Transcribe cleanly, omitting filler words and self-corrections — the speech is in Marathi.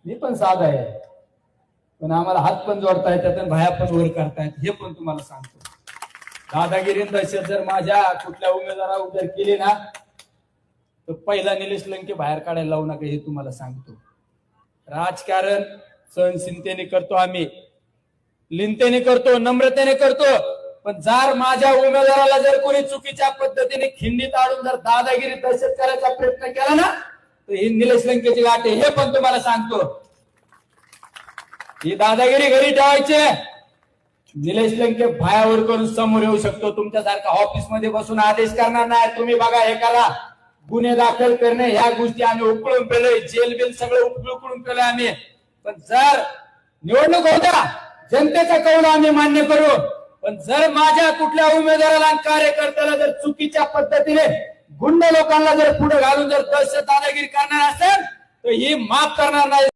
मी पण साधा आहे, पण आम्हाला हात पण जोडता येतात आणि भाया पण वर करतायत, हे पण तुम्हाला सांगतो. दादागिरी दहशत जर माझ्या कुठल्या उमेदवारावर जर केली ना, तर पहिला निलेश लंके बाहेर काढायला लावू नका, हे तुम्हाला सांगतो. राजकारण सहनशीलतेने करतो आम्ही, लिनतेने करतो, नम्रतेने करतो. पण जर माझ्या उमेदवाराला जर कोणी चुकीच्या पद्धतीने खिंडीत आणून जर दादागिरी दहशत करायचा प्रयत्न केला ना, तर ही निलेश लंकेची गाठ आहे, हे पण तुम्हाला सांगतो. ही दादागिरी घरी ठेवायची. निलेश लंके भायावर करून समोर येऊ शकतो, तुमच्यासारखा ऑफिस मध्ये बसून आदेश करणार नाही. तुम्ही बघा, हे करा, गुन्हे दाखल करणे, ह्या गोष्टी आम्ही उकळून पेलोय, जेल बिल सगळं उकळून पेलोय आम्ही. पण जर निवडणूक होता, जनतेचा कौल आम्ही मान्य करू. पण जर माझ्या कुठल्या उमेदवाराला कार्यकर्त्याला जर चुकीच्या पद्धतीने गुंड लोकांना जर पुढे घालून जर दहशत दादागिरी करणार असेल, तर ही माफ करणार नाही.